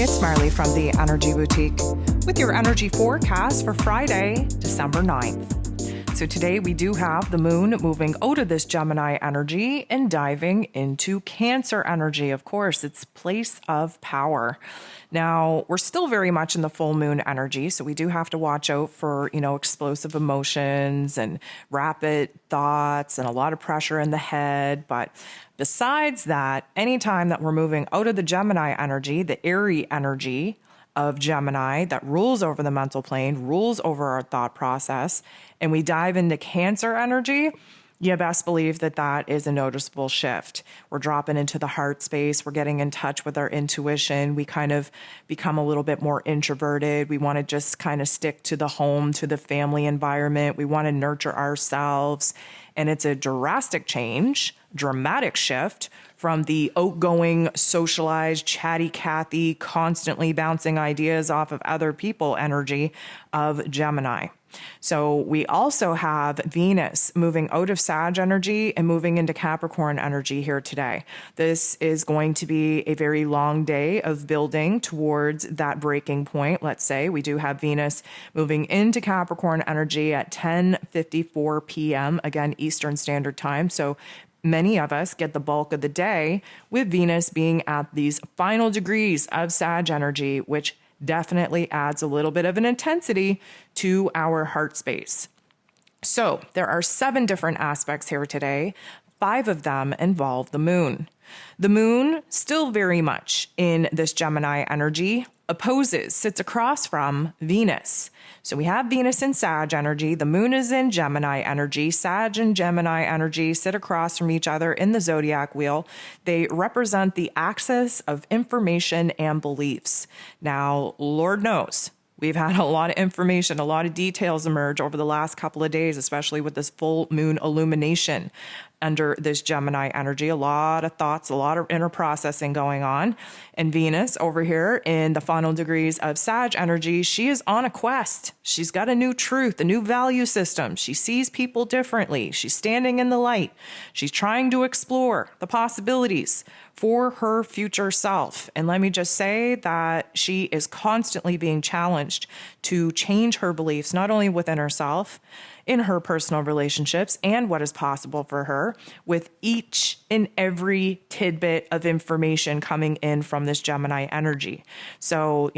It's Marley from the Energy Boutique with your energy forecast for Friday, December 9th. So today we do have the moon moving out of this Gemini energy and diving into Cancer energy. Of course, it's place of power. Now, we're still very much in the full moon energy, so we do have to watch out for, explosive emotions and rapid thoughts and a lot of pressure in the head. But besides that, anytime that we're moving out of the Gemini energy, the airy energy of Gemini that rules over the mental plane, rules over our thought process, and we dive into Cancer energy, you best believe that that is a noticeable shift. We're dropping into the heart space. We're getting in touch with our intuition. We kind of become a little bit more introverted. We want to just kind of stick to the home, to the family environment. We want to nurture ourselves. And it's a drastic change, dramatic shift from the outgoing, socialized, chatty Cathy, constantly bouncing ideas off of other people energy of Gemini. So we also have Venus moving out of Sag energy and moving into Capricorn energy here today. This is going to be a very long day of building towards that breaking point. Let's say we do have Venus moving into Capricorn energy at 10:54 p.m., again, Eastern Standard Time. So many of us get the bulk of the day with Venus being at these final degrees of Sag energy, which definitely adds a little bit of an intensity to our heart space. So there are 7 different aspects here today. 5 of them involve the moon. The moon, still very much in this Gemini energy, sits across from Venus. So we have Venus in Sag energy. The moon is in Gemini energy. Sag and Gemini energy sit across from each other in the zodiac wheel. They represent the axis of information and beliefs. Now, Lord knows, we've had a lot of information, a lot of details emerge over the last couple of days, especially with this full moon illumination under this Gemini energy. A lot of thoughts, a lot of inner processing going on. And Venus over here in the final degrees of Sag energy, she is on a quest. She's got a new truth, a new value system. She sees people differently. She's standing in the light. She's trying to explore the possibilities for her future self. And let me just say that she is constantly being challenged to change her beliefs, not only within herself, in her personal relationships, and what is possible for her with each and every tidbit of information coming in from this Gemini energy. So,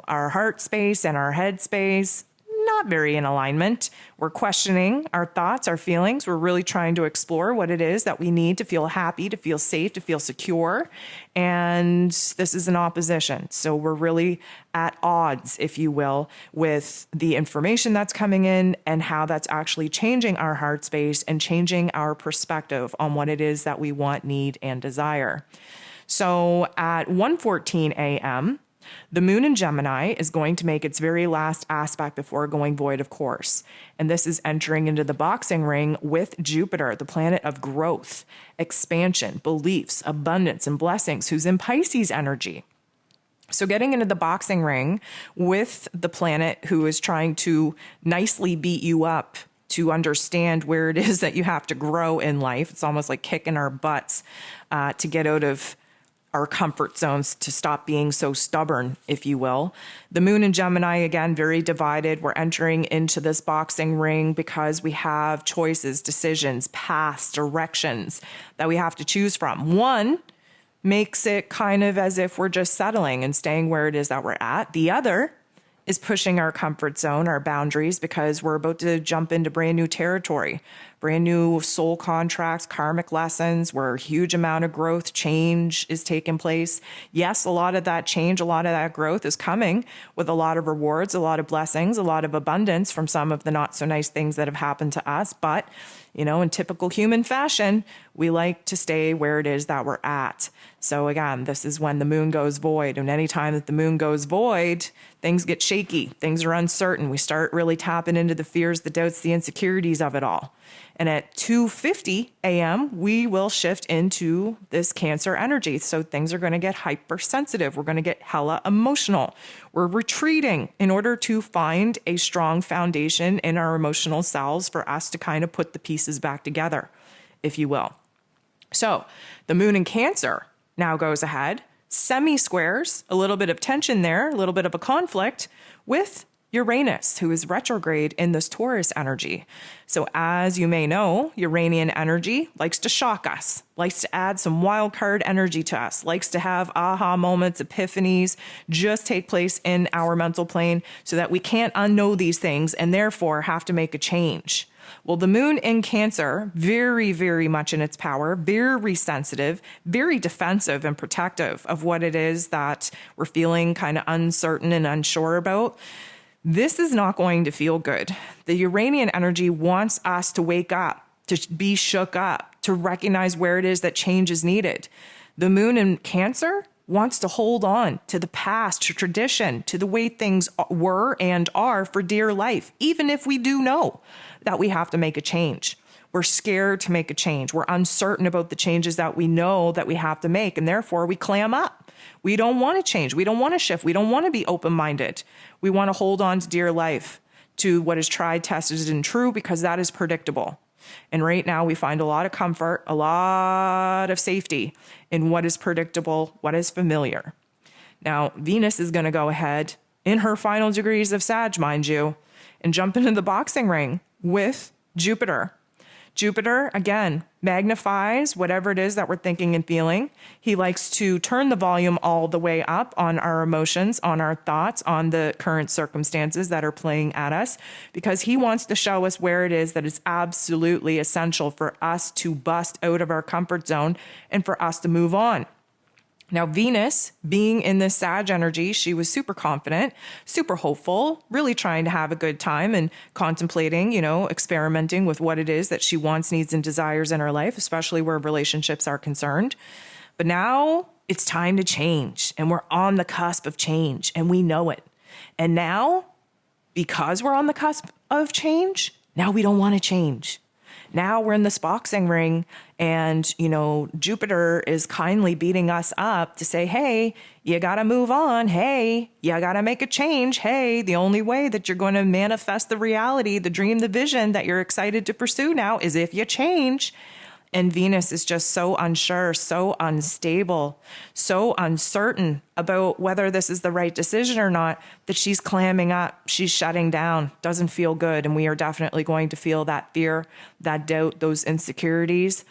our heart space and our head space, not very in alignment. We're questioning our thoughts, our feelings. We're really trying to explore what it is that we need to feel happy, to feel safe, to feel secure. And this is an opposition. So we're really at odds, if you will, with the information that's coming in and how that's actually changing our heart space and changing our perspective on what it is that we want, need, and desire. So at 1:14 a.m., the moon in Gemini is going to make its very last aspect before going void, of course. And this is entering into the boxing ring with Jupiter, the planet of growth, expansion, beliefs, abundance, and blessings, who's in Pisces energy. So getting into the boxing ring with the planet who is trying to nicely beat you up to understand where it is that you have to grow in life. It's almost like kicking our butts to get out of our comfort zones, to stop being so stubborn, if you will. The moon in Gemini, again, very divided. We're entering into this boxing ring because we have choices, decisions, paths, directions that we have to choose from. One makes it kind of as if we're just settling and staying where it is that we're at. The other is pushing our comfort zone, our boundaries, because we're about to jump into brand new territory, brand new soul contracts, karmic lessons, where a huge amount of growth, change is taking place. Yes, a lot of that change, a lot of that growth is coming with a lot of rewards, a lot of blessings, a lot of abundance from some of the not so nice things that have happened to us. But, in typical human fashion, we like to stay where it is that we're at. So again, this is when the moon goes void. And anytime that the moon goes void, things get shaky. Things are uncertain. We start really tapping into the fears, the doubts, the insecurities of it all. And at 2:50 a.m., we will shift into this Cancer energy. So things are going to get hypersensitive. We're going to get hella emotional. We're retreating in order to find a strong foundation in our emotional selves for us to kind of put the pieces back together, if you will. So the moon in Cancer now goes ahead, semi-squares, a little bit of tension there, a little bit of a conflict with Uranus, who is retrograde in this Taurus energy. So as you may know, Uranian energy likes to shock us, likes to add some wild card energy to us, likes to have aha moments, epiphanies just take place in our mental plane so that we can't unknow these things and therefore have to make a change. Well, the moon in Cancer, very, very much in its power, very sensitive, very defensive and protective of what it is that we're feeling kind of uncertain and unsure about. This is not going to feel good. The Uranian energy wants us to wake up, to be shook up, to recognize where it is that change is needed. The moon in Cancer wants to hold on to the past, to tradition, to the way things were and are for dear life, even if we do know that we have to make a change. We're scared to make a change. We're uncertain about the changes that we know that we have to make, and therefore we clam up. We don't want to change. We don't want to shift. We don't want to be open-minded. We want to hold on to dear life, to what is tried, tested, and true, because that is predictable. And right now we find a lot of comfort, a lot of safety in what is predictable, what is familiar. Now, Venus is going to go ahead in her final degrees of Sag, mind you, and jump into the boxing ring with Jupiter. Jupiter, again, magnifies whatever it is that we're thinking and feeling. He likes to turn the volume all the way up on our emotions, on our thoughts, on the current circumstances that are playing at us, because he wants to show us where it is that is absolutely essential for us to bust out of our comfort zone and for us to move on. Now, Venus, being in this Sag energy, she was super confident, super hopeful, really trying to have a good time and contemplating, experimenting with what it is that she wants, needs, and desires in her life, especially where relationships are concerned. But now it's time to change, and we're on the cusp of change, and we know it. And now, because we're on the cusp of change, now we don't want to change. Now we're in this boxing ring and, Jupiter is kindly beating us up to say, hey, you got to move on. Hey, you got to make a change. Hey, the only way that you're going to manifest the reality, the dream, the vision that you're excited to pursue now is if you change. And Venus is just so unsure, so unstable, so uncertain about whether this is the right decision or not, that she's clamming up, she's shutting down, doesn't feel good. And we are definitely going to feel that fear, that doubt, those insecurities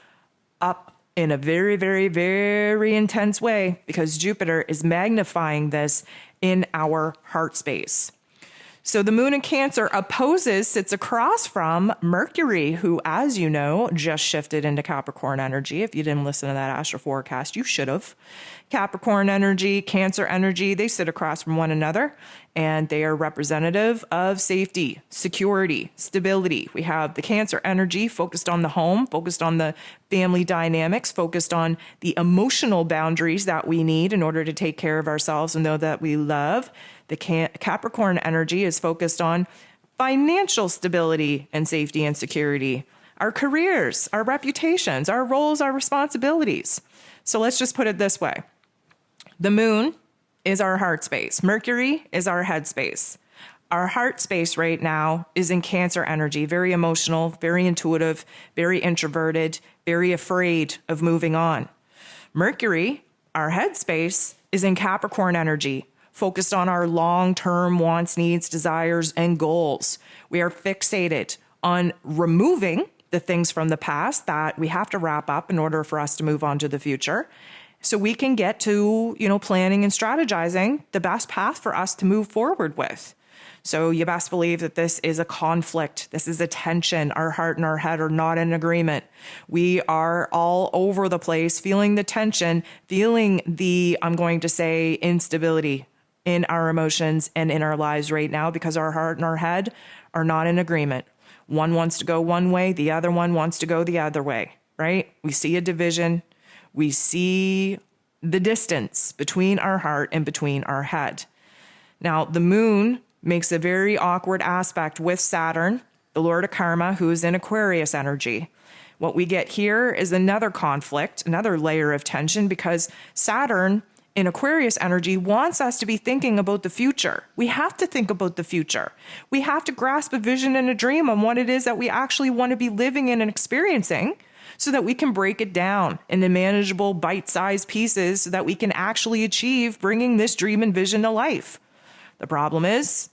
up in a very, very, very intense way, because Jupiter is magnifying this in our heart space. So the moon in Cancer sits across from Mercury, who, as you know, just shifted into Capricorn energy. If you didn't listen to that astro forecast, you should have. Capricorn energy, Cancer energy, they sit across from one another, and they are representative of safety, security, stability. We have the Cancer energy focused on the home, focused on the family dynamics, focused on the emotional boundaries that we need in order to take care of ourselves and know that we love. The Capricorn energy is focused on financial stability and safety and security, our careers, our reputations, our roles, our responsibilities. So let's just put it this way. The moon is our heart space. Mercury is our head space. Our heart space right now is in Cancer energy, very emotional, very intuitive, very introverted, very afraid of moving on. Mercury, our head space, is in Capricorn energy, focused on our long-term wants, needs, desires, and goals. We are fixated on removing the things from the past that we have to wrap up in order for us to move on to the future. So we can get to, planning and strategizing the best path for us to move forward with. So you best believe that this is a conflict. This is a tension. Our heart and our head are not in agreement. We are all over the place, feeling the tension, feeling the, I'm going to say, instability in our emotions and in our lives right now, because our heart and our head are not in agreement. One wants to go one way, the other one wants to go the other way, right? We see a division. We see the distance between our heart and between our head. Now, the moon makes a very awkward aspect with Saturn, the Lord of Karma, who is in Aquarius energy. What we get here is another conflict, another layer of tension, because Saturn in Aquarius energy wants us to be thinking about the future. We have to think about the future. We have to grasp a vision and a dream on what it is that we actually want to be living in and experiencing, so that we can break it down into manageable bite-sized pieces so that we can actually achieve bringing this dream and vision to life. The problem is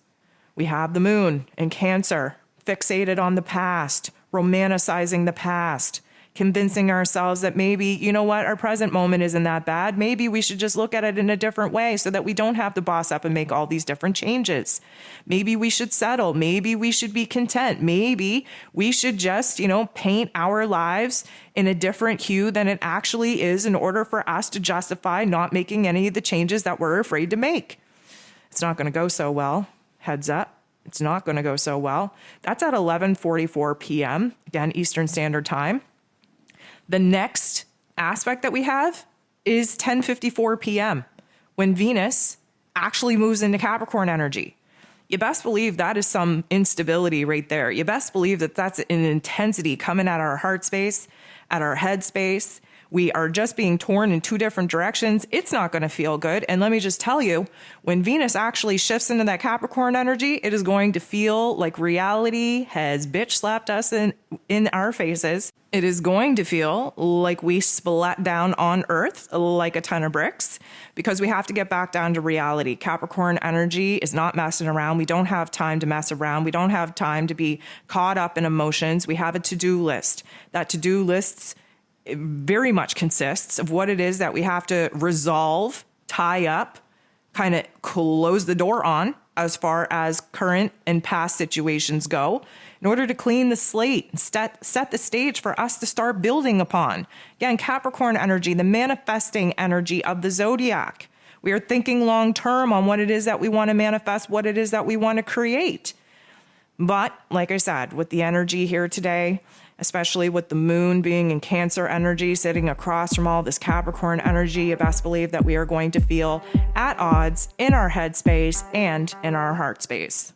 we have the moon in Cancer, fixated on the past, romanticizing the past, convincing ourselves that maybe, you know what, our present moment isn't that bad. Maybe we should just look at it in a different way so that we don't have to boss up and make all these different changes. Maybe we should settle. Maybe we should be content. Maybe we should just, paint our lives in a different hue than it actually is in order for us to justify not making any of the changes that we're afraid to make. It's not going to go so well. Heads up. It's not going to go so well. That's at 11:44 p.m., again, Eastern Standard Time. The next aspect that we have is 10:54 p.m. when Venus actually moves into Capricorn energy. You best believe that is some instability right there. You best believe that that's an intensity coming at our heart space, at our head space. We are just being torn in two different directions. It's not going to feel good. And let me just tell you, when Venus actually shifts into that Capricorn energy, it is going to feel like reality has bitch slapped us in our faces. It is going to feel like we splat down on Earth like a ton of bricks because we have to get back down to reality. Capricorn energy is not messing around. We don't have time to mess around. We don't have time to be caught up in emotions. We have a to-do list. That to-do list very much consists of what it is that we have to resolve, tie up, kind of close the door on as far as current and past situations go in order to clean the slate and set the stage for us to start building upon. Again, Capricorn energy, the manifesting energy of the zodiac. We are thinking long term on what it is that we want to manifest, what it is that we want to create. But like I said, with the energy here today, especially with the moon being in Cancer energy, sitting across from all this Capricorn energy, you best believe that we are going to feel at odds in our head space and in our heart space.